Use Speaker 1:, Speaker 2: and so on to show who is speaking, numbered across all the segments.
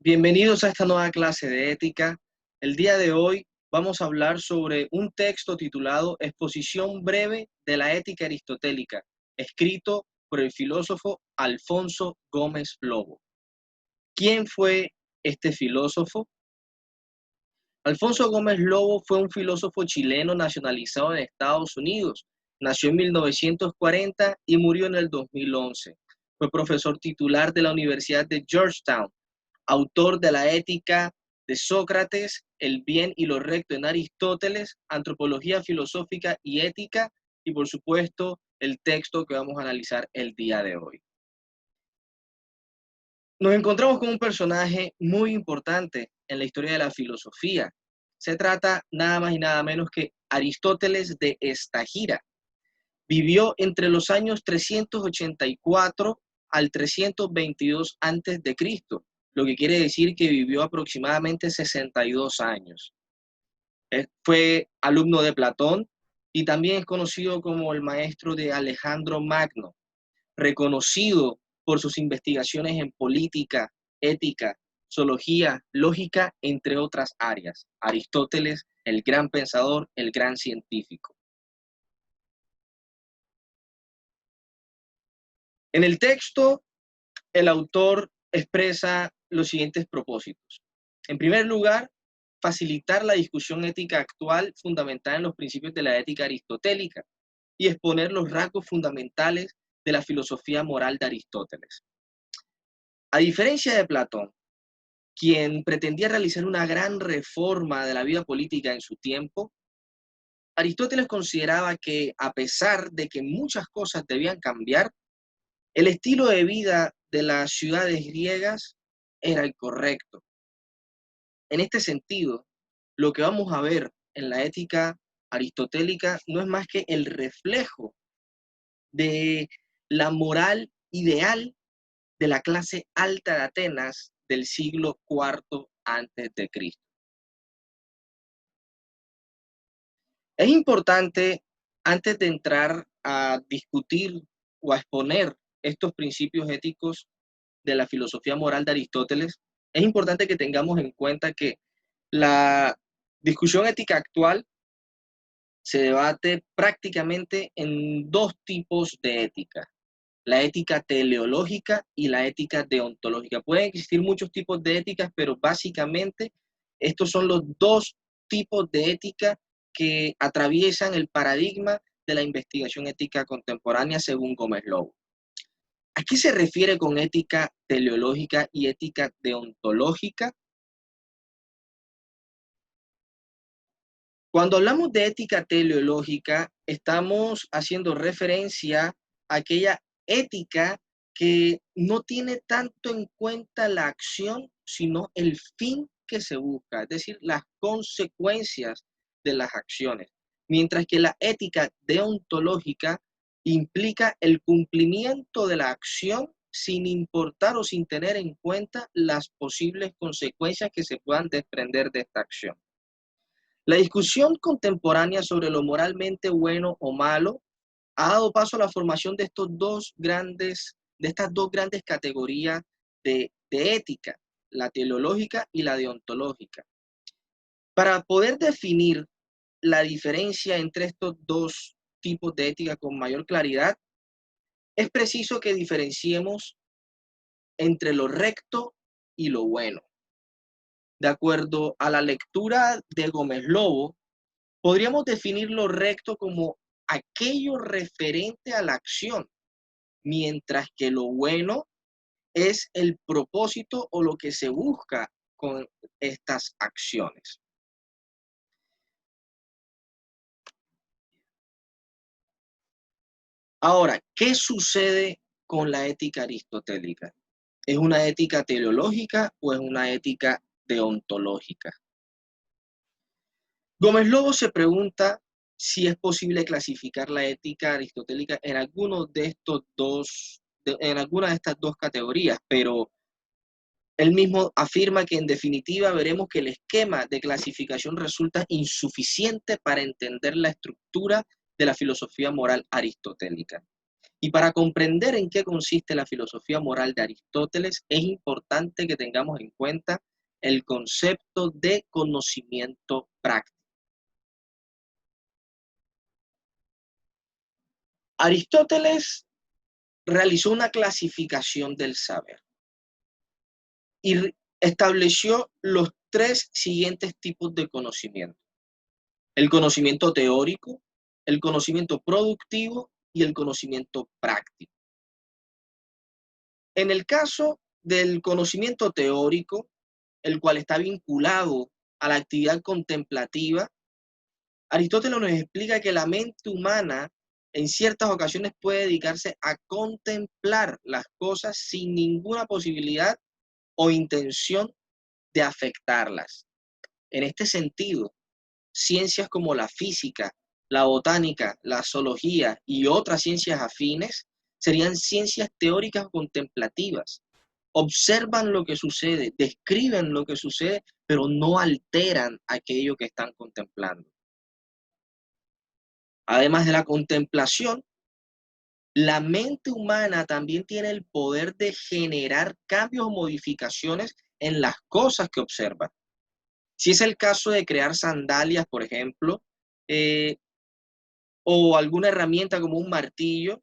Speaker 1: Bienvenidos a esta nueva clase de ética. El día de hoy vamos a hablar sobre un texto titulado Exposición breve de la ética aristotélica, escrito por el filósofo Alfonso Gómez Lobo. ¿Quién fue este filósofo? Alfonso Gómez Lobo fue un filósofo chileno nacionalizado en Estados Unidos. Nació en 1940 y murió en el 2011. Fue profesor titular de la Universidad de Georgetown, autor de la Ética de Sócrates, El bien y lo recto en Aristóteles, Antropología filosófica y ética, y por supuesto el texto que vamos a analizar el día de hoy. Nos encontramos con un personaje muy importante en la historia de la filosofía. Se trata nada más y nada menos que Aristóteles de Estagira. Vivió entre los años 384 al 322 a.C., lo que quiere decir que vivió aproximadamente 62 años. Fue alumno de Platón y también es conocido como el maestro de Alejandro Magno, reconocido por sus investigaciones en política, ética, zoología, lógica, entre otras áreas. Aristóteles, el gran pensador, el gran científico. En el texto, el autor expresa los siguientes propósitos. En primer lugar, facilitar la discusión ética actual fundamentada en los principios de la ética aristotélica y exponer los rasgos fundamentales de la filosofía moral de Aristóteles. A diferencia de Platón, quien pretendía realizar una gran reforma de la vida política en su tiempo, Aristóteles consideraba que, a pesar de que muchas cosas debían cambiar, el estilo de vida de las ciudades griegas era el correcto. En este sentido, lo que vamos a ver en la ética aristotélica no es más que el reflejo de la moral ideal de la clase alta de Atenas del siglo IV a.C. Es importante, antes de entrar a discutir o a exponer estos principios éticos de la filosofía moral de Aristóteles, es importante que tengamos en cuenta que la discusión ética actual se debate prácticamente en dos tipos de ética: la ética teleológica y la ética deontológica. Pueden existir muchos tipos de éticas, pero básicamente estos son los dos tipos de ética que atraviesan el paradigma de la investigación ética contemporánea según Gómez Lobo. ¿A qué se refiere con ética teleológica y ética deontológica? Cuando hablamos de ética teleológica, estamos haciendo referencia a aquella ética que no tiene tanto en cuenta la acción, sino el fin que se busca, es decir, las consecuencias de las acciones. Mientras que la ética deontológica implica el cumplimiento de la acción sin importar o sin tener en cuenta las posibles consecuencias que se puedan desprender de esta acción. La discusión contemporánea sobre lo moralmente bueno o malo ha dado paso a la formación de estas dos grandes categorías de ética, la teleológica y la deontológica. Para poder definir la diferencia entre estos dos tipos de ética con mayor claridad, es preciso que diferenciemos entre lo recto y lo bueno. De acuerdo a la lectura de Gómez Lobo, podríamos definir lo recto como aquello referente a la acción, mientras que lo bueno es el propósito o lo que se busca con estas acciones. Ahora, ¿qué sucede con la ética aristotélica? ¿Es una ética teleológica o es una ética deontológica? Gómez Lobo se pregunta si es posible clasificar la ética aristotélica en alguna de estas dos categorías, pero él mismo afirma que en definitiva veremos que el esquema de clasificación resulta insuficiente para entender la estructura de la filosofía moral aristotélica. Y para comprender en qué consiste la filosofía moral de Aristóteles, es importante que tengamos en cuenta el concepto de conocimiento práctico. Aristóteles realizó una clasificación del saber y estableció los tres siguientes tipos de conocimiento: el conocimiento teórico, el conocimiento productivo y el conocimiento práctico. En el caso del conocimiento teórico, el cual está vinculado a la actividad contemplativa, Aristóteles nos explica que la mente humana en ciertas ocasiones puede dedicarse a contemplar las cosas sin ninguna posibilidad o intención de afectarlas. En este sentido, ciencias como la física, la botánica, la zoología y otras ciencias afines serían ciencias teóricas contemplativas. Observan lo que sucede, describen lo que sucede, pero no alteran aquello que están contemplando. Además de la contemplación, la mente humana también tiene el poder de generar cambios o modificaciones en las cosas que observa. Si es el caso de crear sandalias, por ejemplo, eh, o alguna herramienta como un martillo,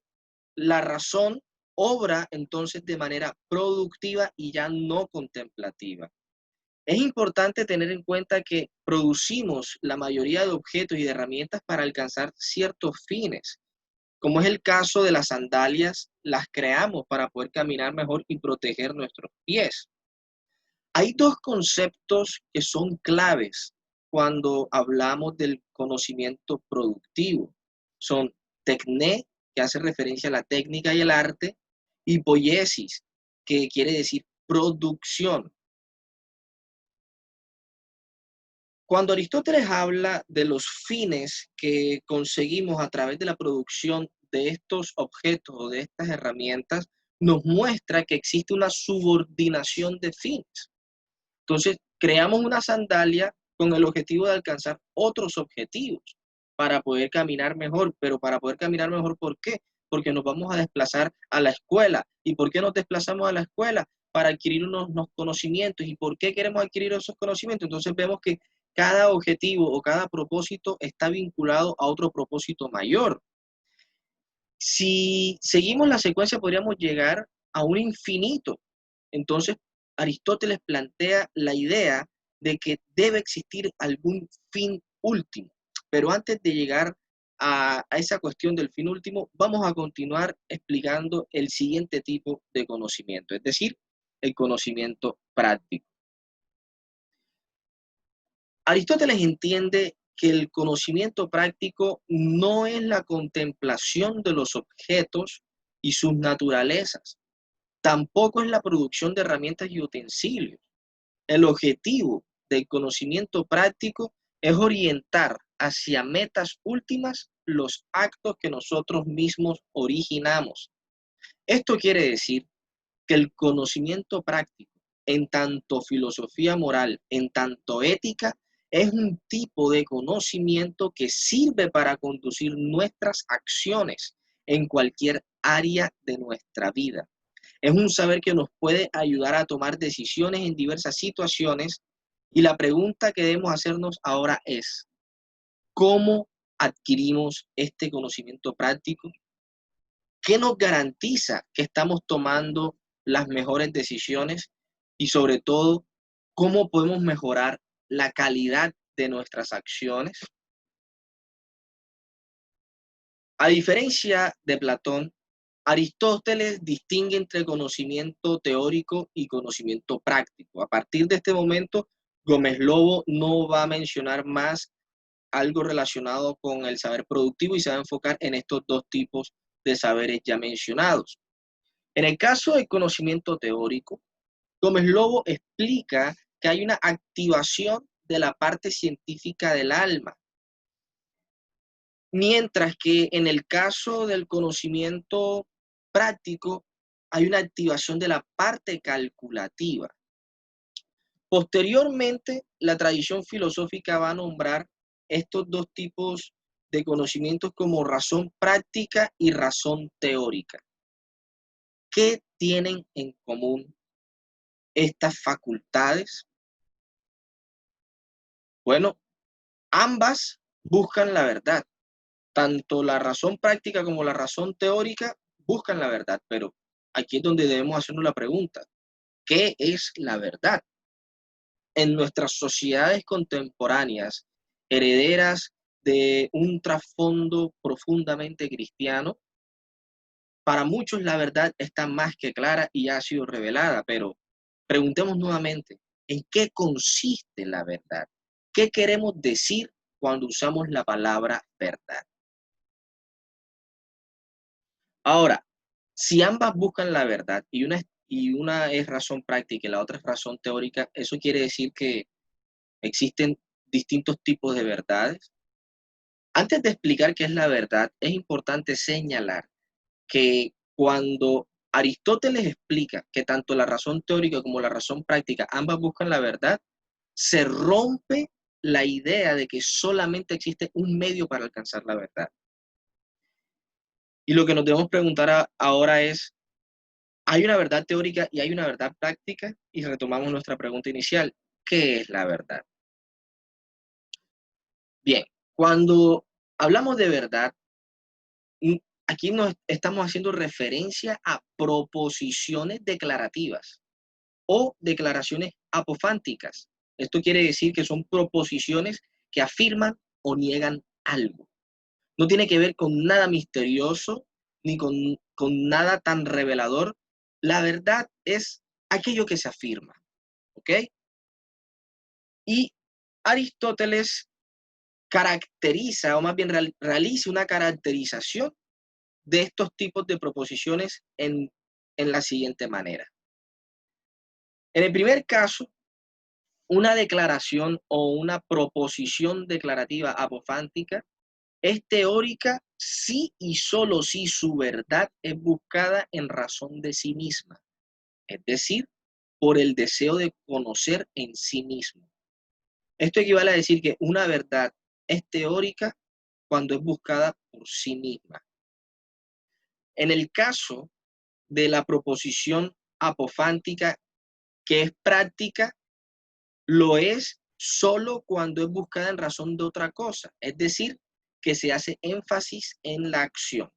Speaker 1: la razón obra entonces de manera productiva y ya no contemplativa. Es importante tener en cuenta que producimos la mayoría de objetos y de herramientas para alcanzar ciertos fines. Como es el caso de las sandalias, las creamos para poder caminar mejor y proteger nuestros pies. Hay dos conceptos que son claves cuando hablamos del conocimiento productivo. Son tecné, que hace referencia a la técnica y el arte, y poiesis, que quiere decir producción. Cuando Aristóteles habla de los fines que conseguimos a través de la producción de estos objetos o de estas herramientas, nos muestra que existe una subordinación de fines. Entonces, creamos una sandalia con el objetivo de alcanzar otros objetivos para poder caminar mejor, pero para poder caminar mejor, ¿por qué? Porque nos vamos a desplazar a la escuela. ¿Y por qué nos desplazamos a la escuela? Para adquirir unos conocimientos. ¿Y por qué queremos adquirir esos conocimientos? Entonces vemos que cada objetivo o cada propósito está vinculado a otro propósito mayor. Si seguimos la secuencia, podríamos llegar a un infinito. Entonces, Aristóteles plantea la idea de que debe existir algún fin último. Pero antes de llegar a esa cuestión del fin último, vamos a continuar explicando el siguiente tipo de conocimiento, es decir, el conocimiento práctico. Aristóteles entiende que el conocimiento práctico no es la contemplación de los objetos y sus naturalezas, tampoco es la producción de herramientas y utensilios. El objetivo del conocimiento práctico es orientar hacia metas últimas los actos que nosotros mismos originamos. Esto quiere decir que el conocimiento práctico, en tanto filosofía moral, en tanto ética, es un tipo de conocimiento que sirve para conducir nuestras acciones en cualquier área de nuestra vida. Es un saber que nos puede ayudar a tomar decisiones en diversas situaciones y la pregunta que debemos hacernos ahora es, ¿cómo adquirimos este conocimiento práctico? ¿Qué nos garantiza que estamos tomando las mejores decisiones? Y sobre todo, ¿cómo podemos mejorar la calidad de nuestras acciones? A diferencia de Platón, Aristóteles distingue entre conocimiento teórico y conocimiento práctico. A partir de este momento, Gómez Lobo no va a mencionar más algo relacionado con el saber productivo y se va a enfocar en estos dos tipos de saberes ya mencionados. En el caso del conocimiento teórico, Gómez Lobo explica que hay una activación de la parte científica del alma, mientras que en el caso del conocimiento práctico hay una activación de la parte calculativa. Posteriormente, la tradición filosófica va a nombrar estos dos tipos de conocimientos como razón práctica y razón teórica. ¿Qué tienen en común estas facultades? Bueno, ambas buscan la verdad. Tanto la razón práctica como la razón teórica buscan la verdad, pero aquí es donde debemos hacernos la pregunta, ¿qué es la verdad? En nuestras sociedades contemporáneas, herederas de un trasfondo profundamente cristiano, para muchos la verdad está más que clara y ha sido revelada, pero preguntemos nuevamente, ¿en qué consiste la verdad? ¿Qué queremos decir cuando usamos la palabra verdad? Ahora, si ambas buscan la verdad y una es razón práctica y la otra es razón teórica, eso quiere decir que existen distintos tipos de verdades. Antes de explicar qué es la verdad, es importante señalar que cuando Aristóteles explica que tanto la razón teórica como la razón práctica ambas buscan la verdad, se rompe la idea de que solamente existe un medio para alcanzar la verdad. Y lo que nos debemos preguntar ahora es, ¿hay una verdad teórica y hay una verdad práctica? Y retomamos nuestra pregunta inicial, ¿qué es la verdad? Bien, cuando hablamos de verdad, mm, aquí nos estamos haciendo referencia a proposiciones declarativas o declaraciones apofánticas. Esto quiere decir que son proposiciones que afirman o niegan algo. No tiene que ver con nada misterioso ni con nada tan revelador. La verdad es aquello que se afirma, ¿ok? Y Aristóteles caracteriza, o más bien realiza una caracterización de estos tipos de proposiciones en la siguiente manera. En el primer caso, una declaración o una proposición declarativa apofántica es teórica si y solo si su verdad es buscada en razón de sí misma, es decir, por el deseo de conocer en sí mismo. Esto equivale a decir que una verdad es teórica cuando es buscada por sí misma. En el caso de la proposición apofántica que es práctica, lo es solo cuando es buscada en razón de otra cosa, es decir, que se hace énfasis en la acción.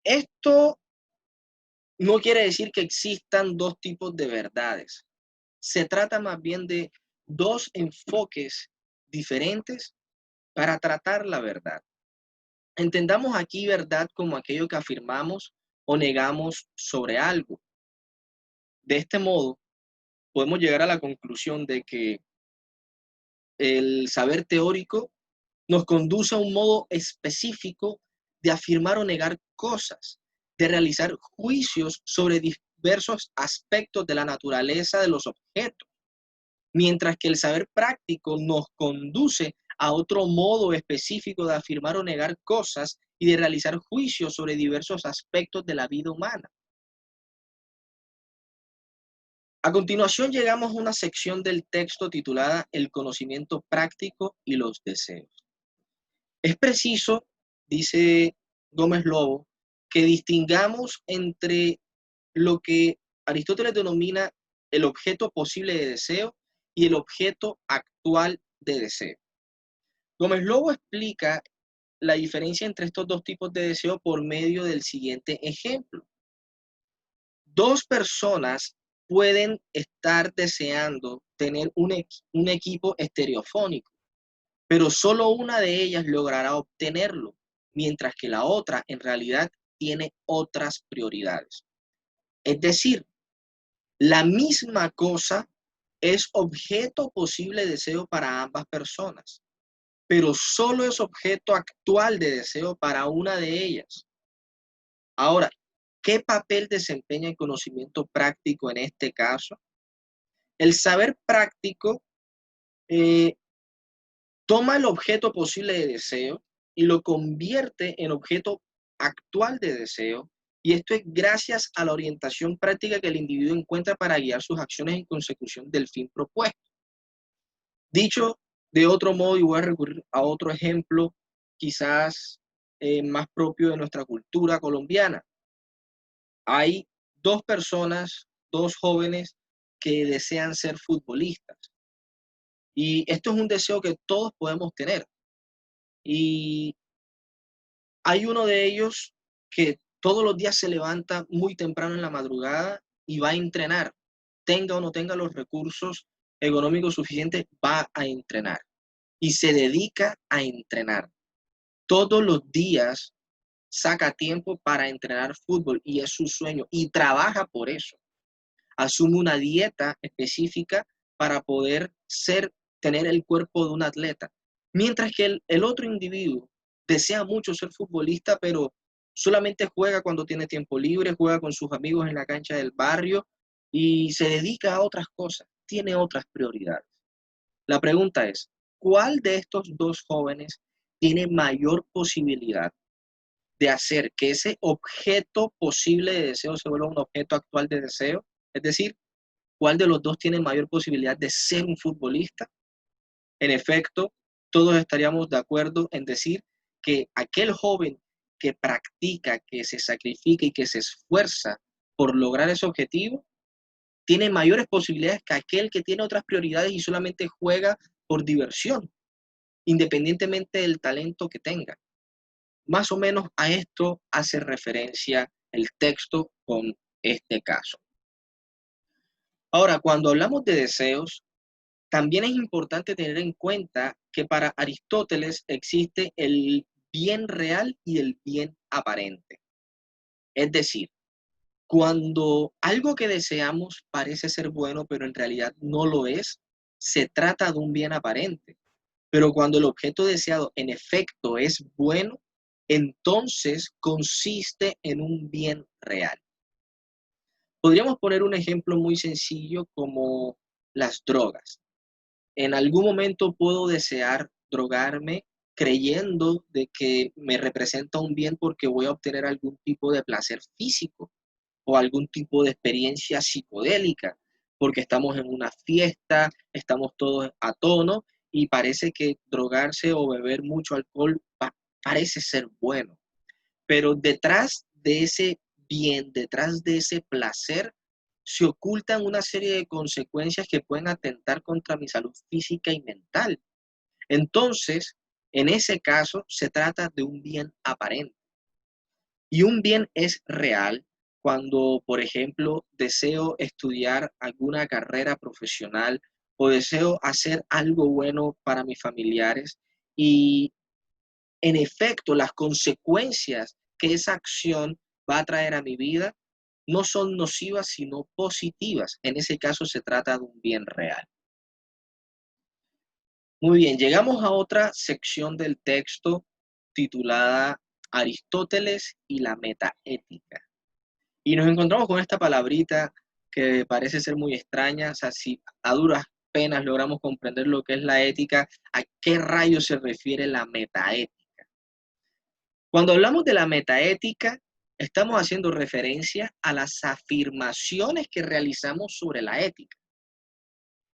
Speaker 1: Esto no quiere decir que existan dos tipos de verdades. Se trata más bien de dos enfoques diferentes para tratar la verdad. Entendamos aquí verdad como aquello que afirmamos o negamos sobre algo. De este modo, podemos llegar a la conclusión de que el saber teórico nos conduce a un modo específico de afirmar o negar cosas, de realizar juicios sobre diversos aspectos de la naturaleza de los objetos, mientras que el saber práctico nos conduce a otro modo específico de afirmar o negar cosas y de realizar juicios sobre diversos aspectos de la vida humana. A continuación llegamos a una sección del texto titulada El conocimiento práctico y los deseos. Es preciso, dice Gómez Lobo, que distingamos entre lo que Aristóteles denomina el objeto posible de deseo y el objeto actual de deseo. Gómez Lobo explica la diferencia entre estos dos tipos de deseo por medio del siguiente ejemplo. Dos personas pueden estar deseando tener un equipo estereofónico, pero solo una de ellas logrará obtenerlo, mientras que la otra en realidad tiene otras prioridades. Es decir, la misma cosa es objeto posible de deseo para ambas personas, pero solo es objeto actual de deseo para una de ellas. Ahora, ¿qué papel desempeña el conocimiento práctico en este caso? El saber práctico eh, toma el objeto posible de deseo y lo convierte en objeto actual de deseo, y esto es gracias a la orientación práctica que el individuo encuentra para guiar sus acciones en consecución del fin propuesto. Dicho De otro modo, y voy a recurrir a otro ejemplo, quizás más propio de nuestra cultura colombiana. Hay dos personas, dos jóvenes que desean ser futbolistas. Y esto es un deseo que todos podemos tener. Y hay uno de ellos que todos los días se levanta muy temprano en la madrugada y va a entrenar. Tenga o no tenga los recursos económicos suficientes, va a entrenar. Y se dedica a entrenar. Todos los días saca tiempo para entrenar fútbol y es su sueño y trabaja por eso. Asume una dieta específica para poder tener el cuerpo de un atleta. Mientras que el otro individuo desea mucho ser futbolista, pero solamente juega cuando tiene tiempo libre, juega con sus amigos en la cancha del barrio y se dedica a otras cosas, tiene otras prioridades. La pregunta es, ¿cuál de estos dos jóvenes tiene mayor posibilidad de hacer que ese objeto posible de deseo se vuelva un objeto actual de deseo? Es decir, ¿cuál de los dos tiene mayor posibilidad de ser un futbolista? En efecto, todos estaríamos de acuerdo en decir que aquel joven que practica, que se sacrifica y que se esfuerza por lograr ese objetivo, tiene mayores posibilidades que aquel que tiene otras prioridades y solamente juega por diversión, independientemente del talento que tenga. Más o menos a esto hace referencia el texto con este caso. Ahora, cuando hablamos de deseos, también es importante tener en cuenta que para Aristóteles existe el bien real y el bien aparente. Es decir, cuando algo que deseamos parece ser bueno, pero en realidad no lo es, se trata de un bien aparente. Pero cuando el objeto deseado en efecto es bueno, entonces consiste en un bien real. Podríamos poner un ejemplo muy sencillo como las drogas. En algún momento puedo desear drogarme creyendo de que me representa un bien porque voy a obtener algún tipo de placer físico o algún tipo de experiencia psicodélica, porque estamos en una fiesta, estamos todos a tono y parece que drogarse o beber mucho alcohol parece ser bueno. Pero detrás de ese bien, detrás de ese placer, se ocultan una serie de consecuencias que pueden atentar contra mi salud física y mental. Entonces, en ese caso, se trata de un bien aparente. Y un bien es real cuando, por ejemplo, deseo estudiar alguna carrera profesional o deseo hacer algo bueno para mis familiares y en efecto las consecuencias que esa acción va a traer a mi vida no son nocivas, sino positivas. En ese caso se trata de un bien real. Muy bien, llegamos a otra sección del texto titulada Aristóteles y la metaética. Y nos encontramos con esta palabrita que parece ser muy extraña, o sea, si a duras penas logramos comprender lo que es la ética, ¿a qué rayo se refiere la metaética? Cuando hablamos de la metaética, estamos haciendo referencia a las afirmaciones que realizamos sobre la ética.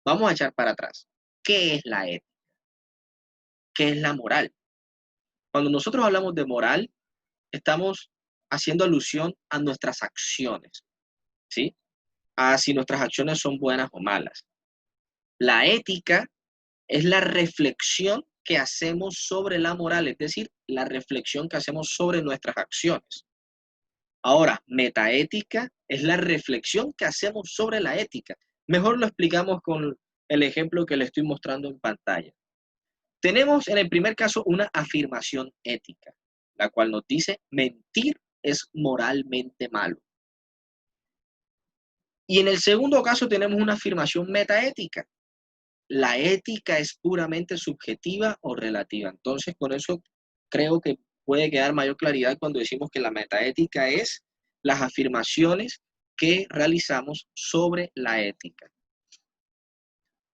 Speaker 1: Vamos a echar para atrás. ¿Qué es la ética? ¿Qué es la moral? Cuando nosotros hablamos de moral, estamos haciendo alusión a nuestras acciones, ¿sí? A si nuestras acciones son buenas o malas. La ética es la reflexión que hacemos sobre la moral, es decir, la reflexión que hacemos sobre nuestras acciones. Ahora, metaética es la reflexión que hacemos sobre la ética. Mejor lo explicamos con el ejemplo que le estoy mostrando en pantalla. Tenemos en el primer caso una afirmación ética, la cual nos dice mentir es moralmente malo. Y en el segundo caso tenemos una afirmación metaética. La ética es puramente subjetiva o relativa. Entonces, con eso creo que puede quedar mayor claridad cuando decimos que la metaética es las afirmaciones que realizamos sobre la ética.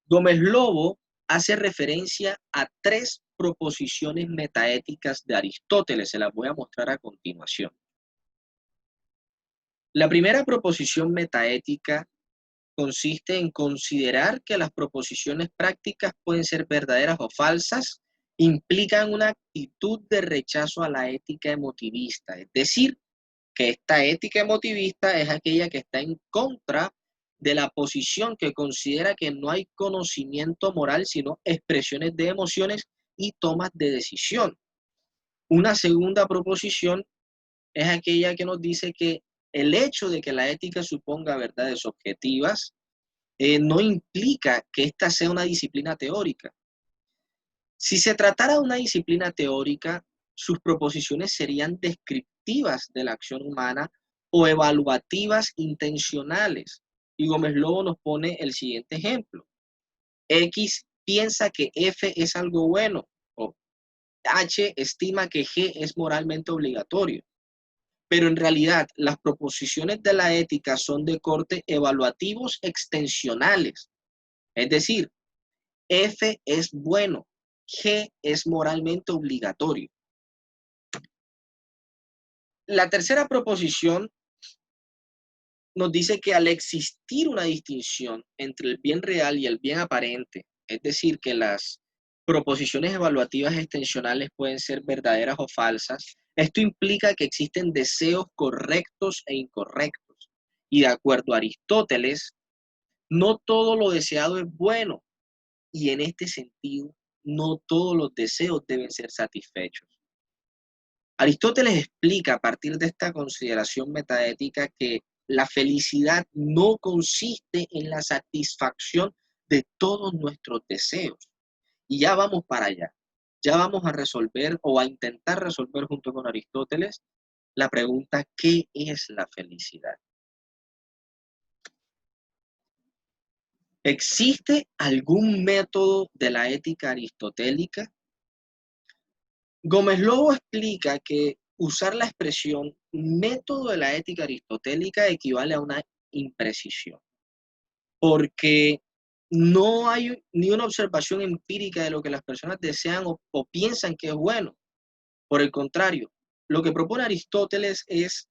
Speaker 1: Gómez Lobo hace referencia a tres proposiciones metaéticas de Aristóteles. Se las voy a mostrar a continuación. La primera proposición metaética consiste en considerar que las proposiciones prácticas pueden ser verdaderas o falsas, implican una actitud de rechazo a la ética emotivista. Es decir, que esta ética emotivista es aquella que está en contra de la posición que considera que no hay conocimiento moral, sino expresiones de emociones y tomas de decisión. Una segunda proposición es aquella que nos dice que el hecho de que la ética suponga verdades objetivas no implica que ésta sea una disciplina teórica. Si se tratara de una disciplina teórica, sus proposiciones serían descriptivas de la acción humana o evaluativas intencionales. Y Gómez Lobo nos pone el siguiente ejemplo. X piensa que F es algo bueno, o H estima que G es moralmente obligatorio. Pero en realidad las proposiciones de la ética son de corte evaluativos extensionales. Es decir, F es bueno, G es moralmente obligatorio. La tercera proposición nos dice que al existir una distinción entre el bien real y el bien aparente, es decir, que las proposiciones evaluativas extensionales pueden ser verdaderas o falsas, esto implica que existen deseos correctos e incorrectos. Y de acuerdo a Aristóteles, no todo lo deseado es bueno, y en este sentido, no todos los deseos deben ser satisfechos. Aristóteles explica a partir de esta consideración metaética que la felicidad no consiste en la satisfacción de todos nuestros deseos. Y ya vamos para allá. Ya vamos a resolver o a intentar resolver junto con Aristóteles la pregunta, ¿qué es la felicidad? ¿Existe algún método de la ética aristotélica? Gómez Lobo explica que usar la expresión método de la ética aristotélica equivale a una imprecisión, porque no hay ni una observación empírica de lo que las personas desean o piensan que es bueno. Por el contrario, lo que propone Aristóteles es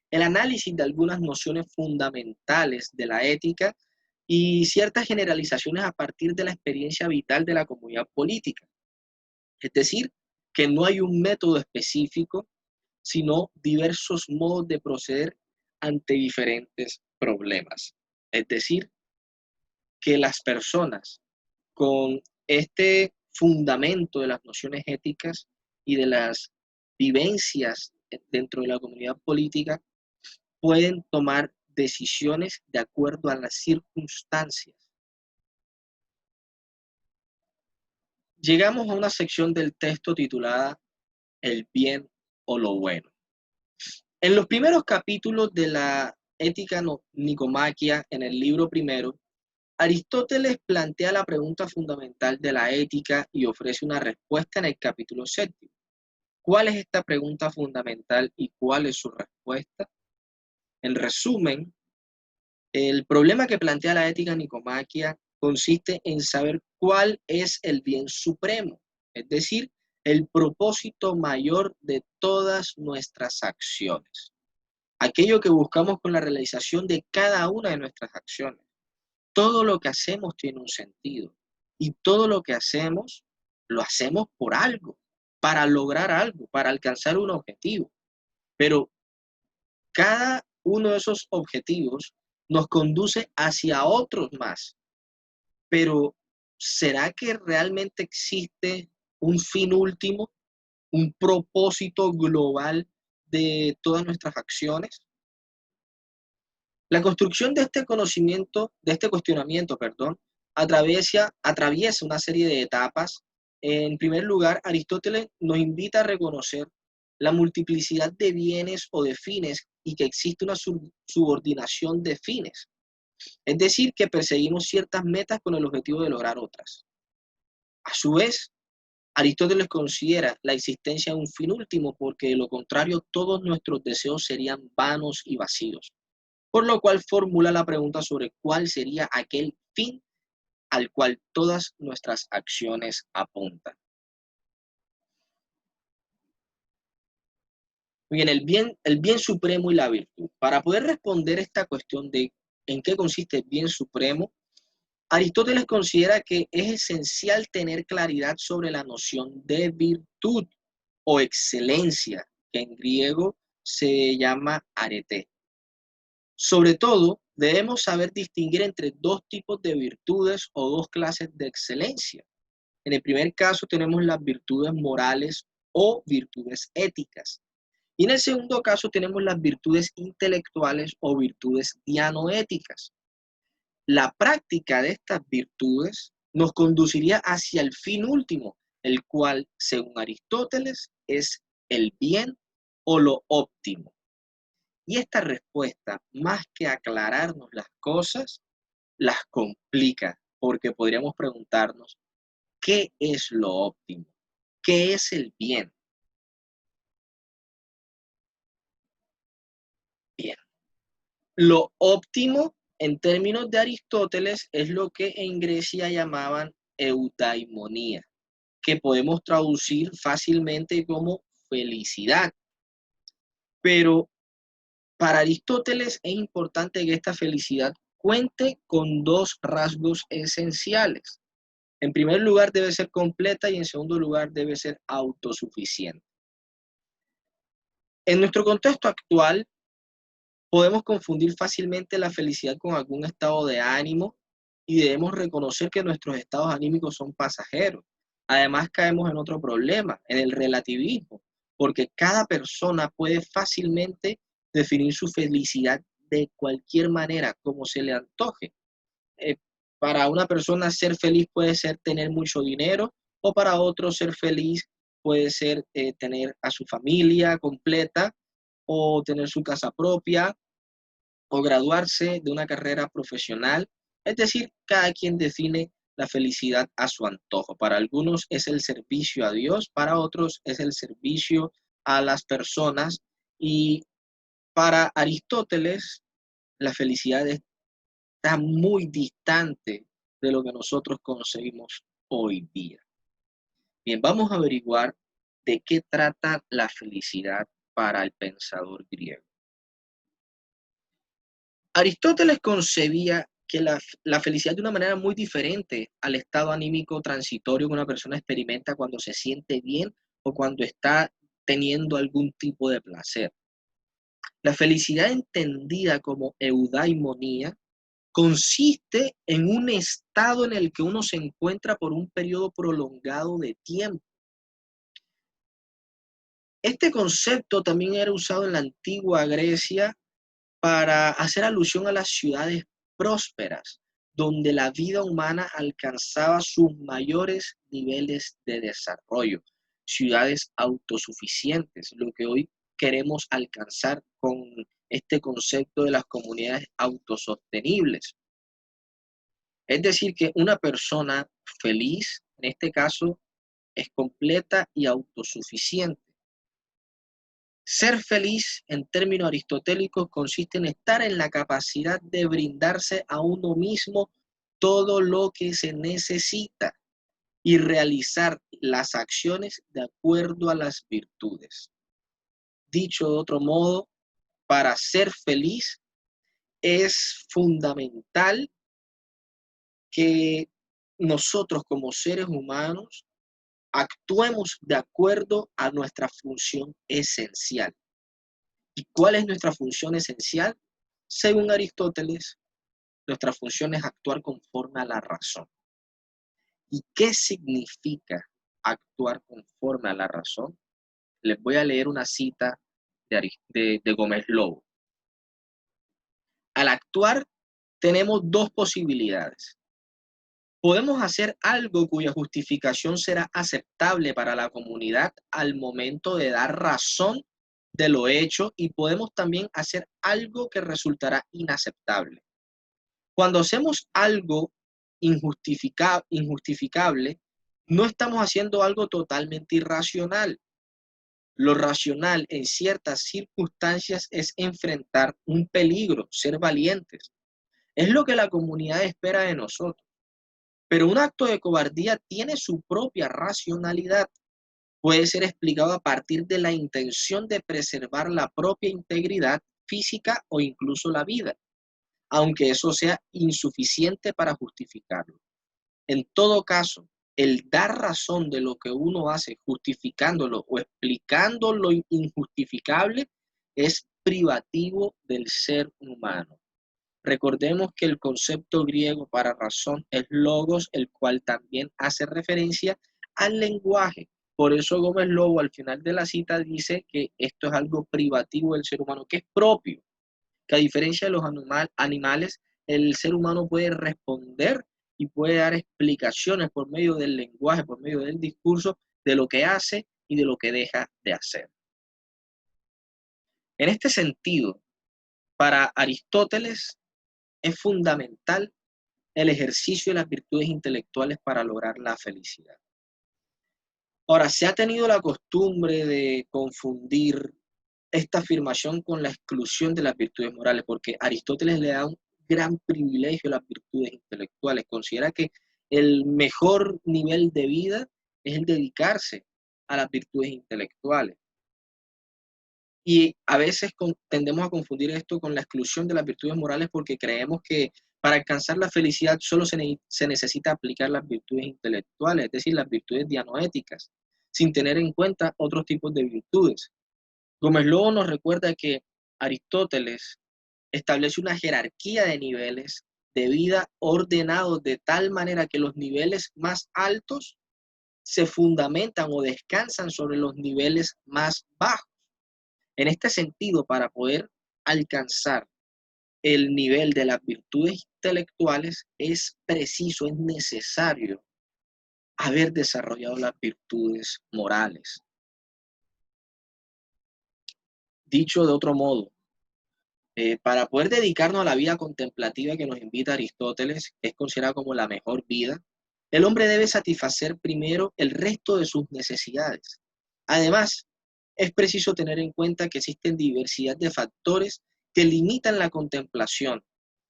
Speaker 1: el análisis de algunas nociones fundamentales de la ética y ciertas generalizaciones a partir de la experiencia vital de la comunidad política. Es decir, que no hay un método específico, sino diversos modos de proceder ante diferentes problemas. Es decir, que las personas con este fundamento de las nociones éticas y de las vivencias dentro de la comunidad política pueden tomar decisiones de acuerdo a las circunstancias. Llegamos a una sección del texto titulada El bien o lo bueno. En los primeros capítulos de la Ética Nicomaquia, en el libro primero, Aristóteles plantea la pregunta fundamental de la ética y ofrece una respuesta en el capítulo séptimo. ¿Cuál es esta pregunta fundamental y cuál es su respuesta? En resumen, el problema que plantea la ética nicomaquia consiste en saber cuál es el bien supremo, es decir, el propósito mayor de todas nuestras acciones, aquello que buscamos con la realización de cada una de nuestras acciones. Todo lo que hacemos tiene un sentido y todo lo que hacemos lo hacemos por algo, para lograr algo, para alcanzar un objetivo. Pero cada uno de esos objetivos nos conduce hacia otros más. Pero ¿será que realmente existe un fin último, un propósito global de todas nuestras acciones? La construcción de este conocimiento, de este cuestionamiento, perdón, atraviesa una serie de etapas. En primer lugar, Aristóteles nos invita a reconocer la multiplicidad de bienes o de fines y que existe una subordinación de fines. Es decir, que perseguimos ciertas metas con el objetivo de lograr otras. A su vez, Aristóteles considera la existencia de un fin último porque de lo contrario todos nuestros deseos serían vanos y vacíos. Por lo cual formula la pregunta sobre cuál sería aquel fin al cual todas nuestras acciones apuntan. Bien, el bien supremo y la virtud. Para poder responder esta cuestión de en qué consiste el bien supremo, Aristóteles considera que es esencial tener claridad sobre la noción de virtud o excelencia, que en griego se llama arete. Sobre todo, debemos saber distinguir entre dos tipos de virtudes o dos clases de excelencia. En el primer caso tenemos las virtudes morales o virtudes éticas. Y en el segundo caso tenemos las virtudes intelectuales o virtudes dianoéticas. La práctica de estas virtudes nos conduciría hacia el fin último, el cual, según Aristóteles, es el bien o lo óptimo. Y esta respuesta, más que aclararnos las cosas, las complica, porque podríamos preguntarnos, ¿qué es lo óptimo? ¿Qué es el bien? Bien. Lo óptimo, en términos de Aristóteles, es lo que en Grecia llamaban eudaimonía, que podemos traducir fácilmente como felicidad. Pero para Aristóteles es importante que esta felicidad cuente con dos rasgos esenciales. En primer lugar, debe ser completa y en segundo lugar, debe ser autosuficiente. En nuestro contexto actual, podemos confundir fácilmente la felicidad con algún estado de ánimo y debemos reconocer que nuestros estados anímicos son pasajeros. Además, caemos en otro problema, en el relativismo, porque cada persona puede fácilmente definir su felicidad de cualquier manera, como se le antoje. Eh, para una persona ser feliz puede ser tener mucho dinero, o para otro ser feliz puede ser tener a su familia completa, o tener su casa propia, o graduarse de una carrera profesional. Es decir, cada quien define la felicidad a su antojo. Para algunos es el servicio a Dios, para otros es el servicio a las personas. Y para Aristóteles, la felicidad está muy distante de lo que nosotros concebimos hoy día. Bien, vamos a averiguar de qué trata la felicidad para el pensador griego. Aristóteles concebía que la felicidad de una manera muy diferente al estado anímico transitorio que una persona experimenta cuando se siente bien o cuando está teniendo algún tipo de placer. La felicidad entendida como eudaimonía consiste en un estado en el que uno se encuentra por un periodo prolongado de tiempo. Este concepto también era usado en la antigua Grecia para hacer alusión a las ciudades prósperas, donde la vida humana alcanzaba sus mayores niveles de desarrollo, ciudades autosuficientes, lo que hoy queremos alcanzar con este concepto de las comunidades autosostenibles. Es decir, que una persona feliz, en este caso, es completa y autosuficiente. Ser feliz, en términos aristotélicos, consiste en estar en la capacidad de brindarse a uno mismo todo lo que se necesita y realizar las acciones de acuerdo a las virtudes. Dicho de otro modo, para ser feliz es fundamental que nosotros como seres humanos actuemos de acuerdo a nuestra función esencial. ¿Y cuál es nuestra función esencial? Según Aristóteles, nuestra función es actuar conforme a la razón. ¿Y qué significa actuar conforme a la razón? Les voy a leer una cita de Gómez Lobo. Al actuar tenemos dos posibilidades. Podemos hacer algo cuya justificación será aceptable para la comunidad al momento de dar razón de lo hecho, y podemos también hacer algo que resultará inaceptable. Cuando hacemos algo injustificable, no estamos haciendo algo totalmente irracional. Lo racional en ciertas circunstancias es enfrentar un peligro, ser valientes. Es lo que la comunidad espera de nosotros. Pero un acto de cobardía tiene su propia racionalidad. Puede ser explicado a partir de la intención de preservar la propia integridad física o incluso la vida. aunque eso sea insuficiente para justificarlo. En todo caso, el dar razón de lo que uno hace, justificándolo o explicando lo injustificable, es privativo del ser humano. Recordemos que el concepto griego para razón es logos, el cual también hace referencia al lenguaje. Por eso Gómez Lobo al final de la cita dice que esto es algo privativo del ser humano, que es propio, que a diferencia de los animales, el ser humano puede responder y puede dar explicaciones por medio del lenguaje, por medio del discurso, de lo que hace y de lo que deja de hacer. En este sentido, para Aristóteles es fundamental el ejercicio de las virtudes intelectuales para lograr la felicidad. Ahora, se ha tenido la costumbre de confundir esta afirmación con la exclusión de las virtudes morales, porque Aristóteles le da un gran privilegio a las virtudes intelectuales. Considera que el mejor nivel de vida es el dedicarse a las virtudes intelectuales. Y a veces tendemos a confundir esto con la exclusión de las virtudes morales porque creemos que para alcanzar la felicidad solo se necesita aplicar las virtudes intelectuales, es decir, las virtudes dianoéticas, sin tener en cuenta otros tipos de virtudes. Gómez Lobo nos recuerda que Aristóteles establece una jerarquía de niveles de vida ordenados de tal manera que los niveles más altos se fundamentan o descansan sobre los niveles más bajos. En este sentido, para poder alcanzar el nivel de las virtudes intelectuales, es preciso, es necesario haber desarrollado las virtudes morales. Dicho de otro modo, para poder dedicarnos a la vida contemplativa que nos invita Aristóteles, que es considerada como la mejor vida, el hombre debe satisfacer primero el resto de sus necesidades. Además, es preciso tener en cuenta que existen diversidad de factores que limitan la contemplación,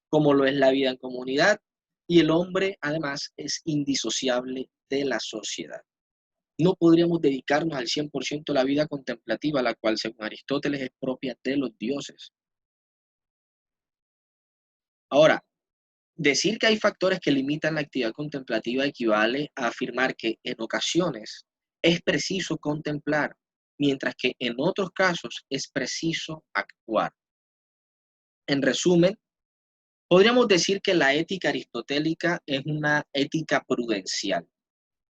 Speaker 1: como lo es la vida en comunidad, y el hombre, además, es indisociable de la sociedad. No podríamos dedicarnos al 100% a la vida contemplativa, la cual, según Aristóteles, es propia de los dioses. Ahora, decir que hay factores que limitan la actividad contemplativa equivale a afirmar que en ocasiones es preciso contemplar, mientras que en otros casos es preciso actuar. En resumen, podríamos decir que la ética aristotélica es una ética prudencial,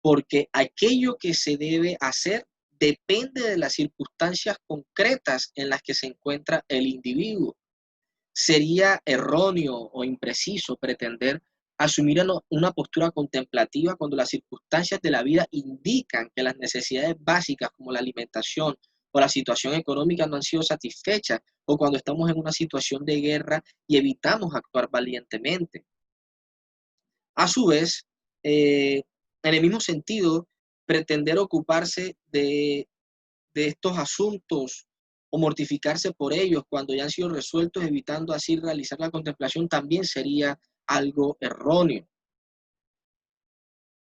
Speaker 1: porque aquello que se debe hacer depende de las circunstancias concretas en las que se encuentra el individuo. Sería erróneo o impreciso pretender asumir una postura contemplativa cuando las circunstancias de la vida indican que las necesidades básicas como la alimentación o la situación económica no han sido satisfechas, o cuando estamos en una situación de guerra y evitamos actuar valientemente. A su vez, en el mismo sentido, pretender ocuparse de estos asuntos o mortificarse por ellos cuando ya han sido resueltos, evitando así realizar la contemplación, también sería algo erróneo.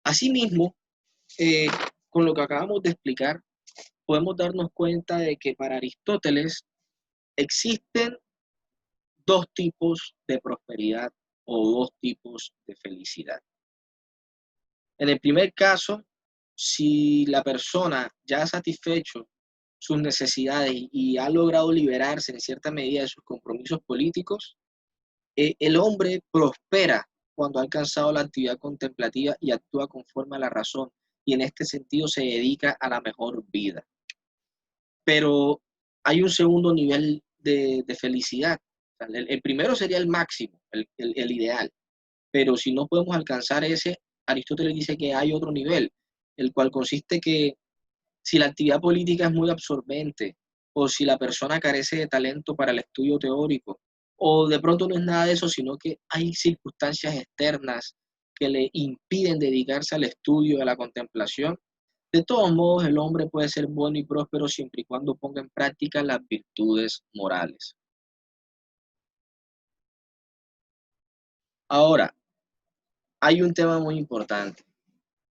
Speaker 1: Asimismo, eh, con lo que acabamos de explicar, podemos darnos cuenta de que para Aristóteles existen dos tipos de prosperidad o dos tipos de felicidad. En el primer caso, si la persona ya ha satisfecho sus necesidades y ha logrado liberarse en cierta medida de sus compromisos políticos, el hombre prospera cuando ha alcanzado la actividad contemplativa y actúa conforme a la razón, y en este sentido se dedica a la mejor vida. Pero hay un segundo nivel de felicidad. O sea, el primero sería el máximo, el ideal, pero si no podemos alcanzar ese, Aristóteles dice que hay otro nivel, el cual consiste que si la actividad política es muy absorbente, o si la persona carece de talento para el estudio teórico, o de pronto no es nada de eso, sino que hay circunstancias externas que le impiden dedicarse al estudio, a la contemplación. De todos modos, el hombre puede ser bueno y próspero siempre y cuando ponga en práctica las virtudes morales. Ahora, hay un tema muy importante.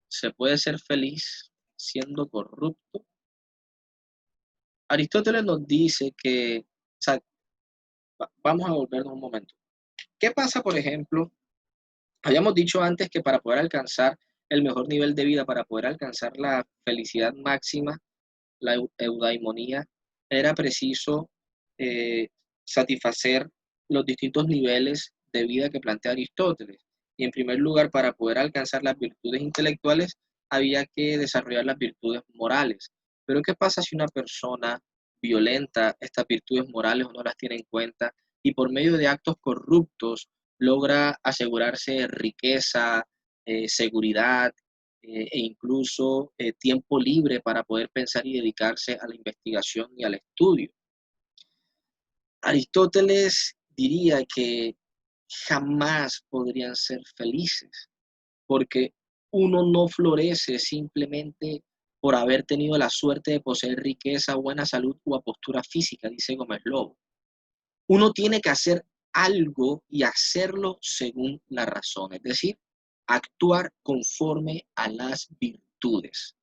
Speaker 1: ¿Se puede ser feliz siendo corrupto? Aristóteles nos dice que, o sea, vamos a volvernos un momento. ¿Qué pasa, por ejemplo? Habíamos dicho antes que para poder alcanzar el mejor nivel de vida, para poder alcanzar la felicidad máxima, la eudaimonía, era preciso eh, satisfacer los distintos niveles de vida que plantea Aristóteles. Y en primer lugar, para poder alcanzar las virtudes intelectuales, había que desarrollar las virtudes morales. Pero ¿qué pasa si una persona violenta estas virtudes morales o no las tiene en cuenta y por medio de actos corruptos logra asegurarse riqueza, seguridad, e incluso tiempo libre para poder pensar y dedicarse a la investigación y al estudio? Aristóteles diría que jamás podrían ser felices, porque uno no florece simplemente por haber tenido la suerte de poseer riqueza, buena salud o apostura física, dice Gómez Lobo. Uno tiene que hacer algo y hacerlo según la razón, es decir, actuar conforme a las virtudes.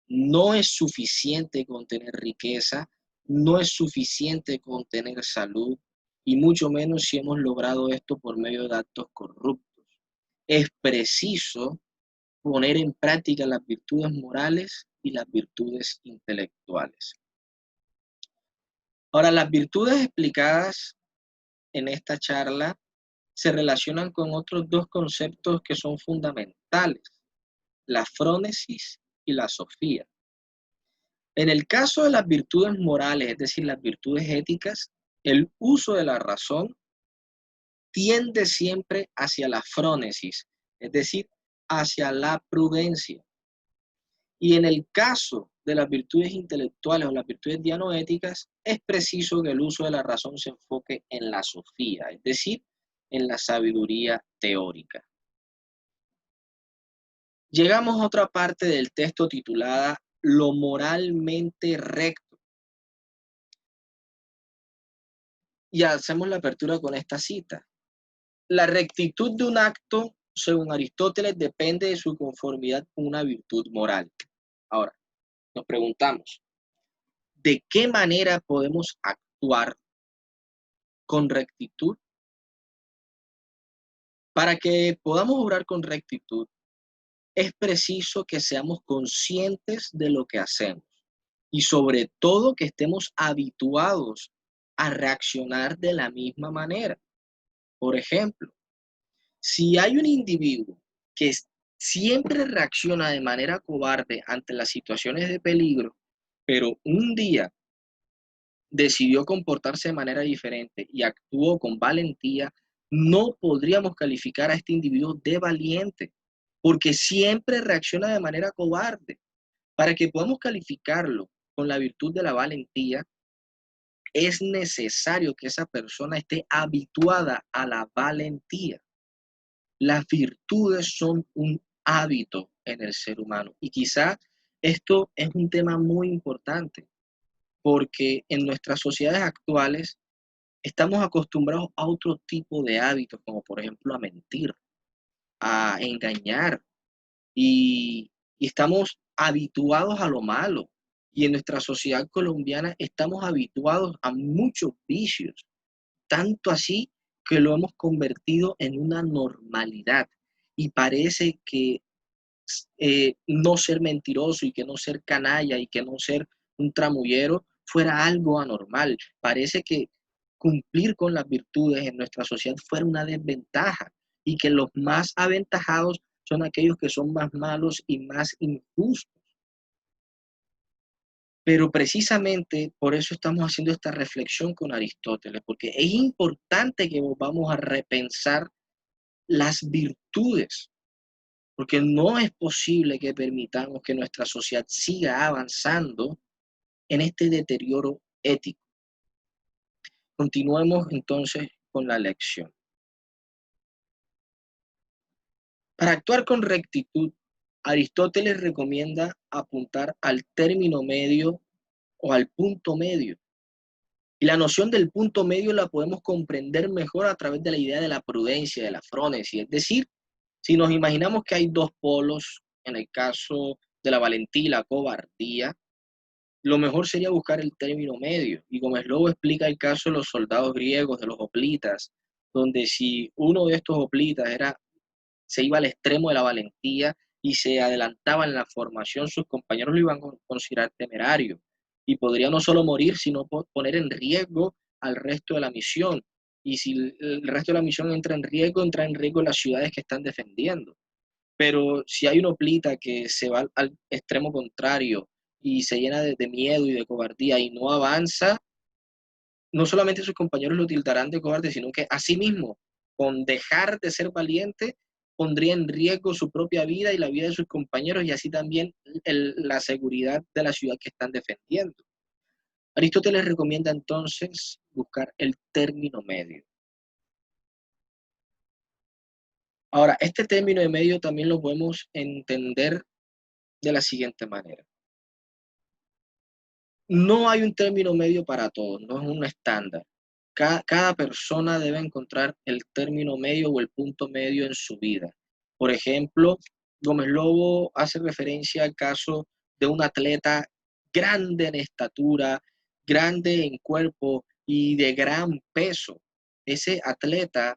Speaker 1: No es suficiente con tener riqueza, no es suficiente con tener salud, y mucho menos si hemos logrado esto por medio de actos corruptos. Es preciso poner en práctica las virtudes morales y las virtudes intelectuales. Ahora, las virtudes explicadas en esta charla se relacionan con otros dos conceptos que son fundamentales: la frónesis y la sofía. En el caso de las virtudes morales, es decir, las virtudes éticas, el uso de la razón tiende siempre hacia la frónesis, es decir, hacia la prudencia. Y en el caso de las virtudes intelectuales o las virtudes dianoéticas, es preciso que el uso de la razón se enfoque en la sofía, es decir, en la sabiduría teórica. Llegamos a otra parte del texto titulada Lo moralmente recto. Y hacemos la apertura con esta cita. La rectitud de un acto, según Aristóteles, depende de su conformidad con una virtud moral. Ahora, nos preguntamos, ¿de qué manera podemos actuar con rectitud? Para que podamos obrar con rectitud, es preciso que seamos conscientes de lo que hacemos y sobre todo que estemos habituados a reaccionar de la misma manera. Por ejemplo, si hay un individuo que siempre reacciona de manera cobarde ante las situaciones de peligro, pero un día decidió comportarse de manera diferente y actuó con valentía, no podríamos calificar a este individuo de valiente, porque siempre reacciona de manera cobarde. Para que podamos calificarlo con la virtud de la valentía, es necesario que esa persona esté habituada a la valentía. Las virtudes son un hábito en el ser humano y quizá esto es un tema muy importante porque en nuestras sociedades actuales estamos acostumbrados a otro tipo de hábitos, como por ejemplo a mentir, a engañar y estamos habituados a lo malo. Y en nuestra sociedad colombiana estamos habituados a muchos vicios, tanto así que lo hemos convertido en una normalidad. Y parece que no ser mentiroso y que no ser canalla y que no ser un tramullero fuera algo anormal. Parece que cumplir con las virtudes en nuestra sociedad fuera una desventaja y que los más aventajados son aquellos que son más malos y más injustos. Pero precisamente por eso estamos haciendo esta reflexión con Aristóteles, porque es importante que vamos a repensar las virtudes, porque no es posible que permitamos que nuestra sociedad siga avanzando en este deterioro ético. Continuemos entonces con la lección. Para actuar con rectitud, Aristóteles recomienda apuntar al término medio o al punto medio. Y la noción del punto medio la podemos comprender mejor a través de la idea de la prudencia, de la frónesis. Es decir, si nos imaginamos que hay dos polos, en el caso de la valentía y la cobardía, lo mejor sería buscar el término medio. Y Gómez Lobo explica el caso de los soldados griegos, de los hoplitas, donde si uno de estos hoplitas se iba al extremo de la valentía y se adelantaba en la formación, sus compañeros lo iban a considerar temerario y podría no solo morir, sino poner en riesgo al resto de la misión. Y si el resto de la misión entra en riesgo las ciudades que están defendiendo. Pero si hay una hoplita que se va al extremo contrario y se llena de miedo y de cobardía y no avanza, no solamente sus compañeros lo tildarán de cobarde, sino que asimismo, con dejar de ser valiente, pondría en riesgo su propia vida y la vida de sus compañeros y así también la seguridad de la ciudad que están defendiendo. Aristóteles recomienda entonces buscar el término medio. Ahora, este término de medio también lo podemos entender de la siguiente manera. No hay un término medio para todos, no es un estándar. Cada persona debe encontrar el término medio o el punto medio en su vida. Por ejemplo, Gómez Lobo hace referencia al caso de un atleta grande en estatura, grande en cuerpo y de gran peso. Ese atleta,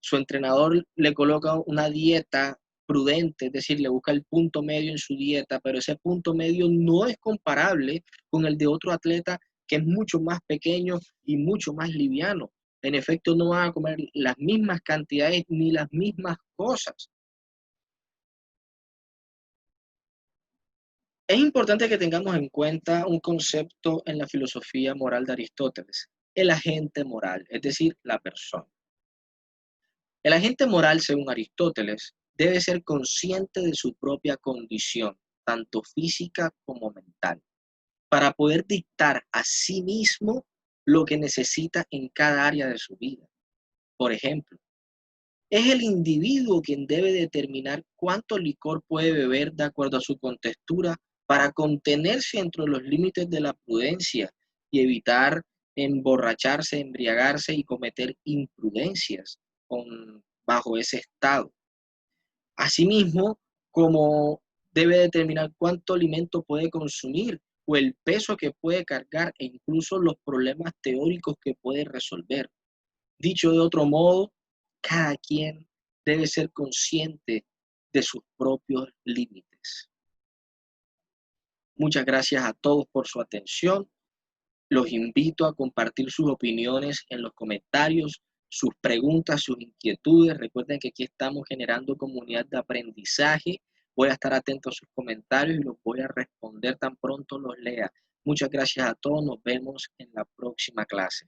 Speaker 1: su entrenador le coloca una dieta prudente, es decir, le busca el punto medio en su dieta, pero ese punto medio no es comparable con el de otro atleta que es mucho más pequeño y mucho más liviano. En efecto, no van a comer las mismas cantidades ni las mismas cosas. Es importante que tengamos en cuenta un concepto en la filosofía moral de Aristóteles, el agente moral, es decir, la persona. El agente moral, según Aristóteles, debe ser consciente de su propia condición, tanto física como mental, para poder dictar a sí mismo lo que necesita en cada área de su vida. Por ejemplo, es el individuo quien debe determinar cuánto licor puede beber de acuerdo a su contextura para contenerse entre los límites de la prudencia y evitar emborracharse, embriagarse y cometer imprudencias bajo ese estado. Asimismo, como debe determinar cuánto alimento puede consumir o el peso que puede cargar e incluso los problemas teóricos que puede resolver. Dicho de otro modo, cada quien debe ser consciente de sus propios límites. Muchas gracias a todos por su atención. Los invito a compartir sus opiniones en los comentarios, sus preguntas, sus inquietudes. Recuerden que aquí estamos generando comunidad de aprendizaje. Voy a estar atento a sus comentarios y los voy a responder tan pronto los lea. Muchas gracias a todos. Nos vemos en la próxima clase.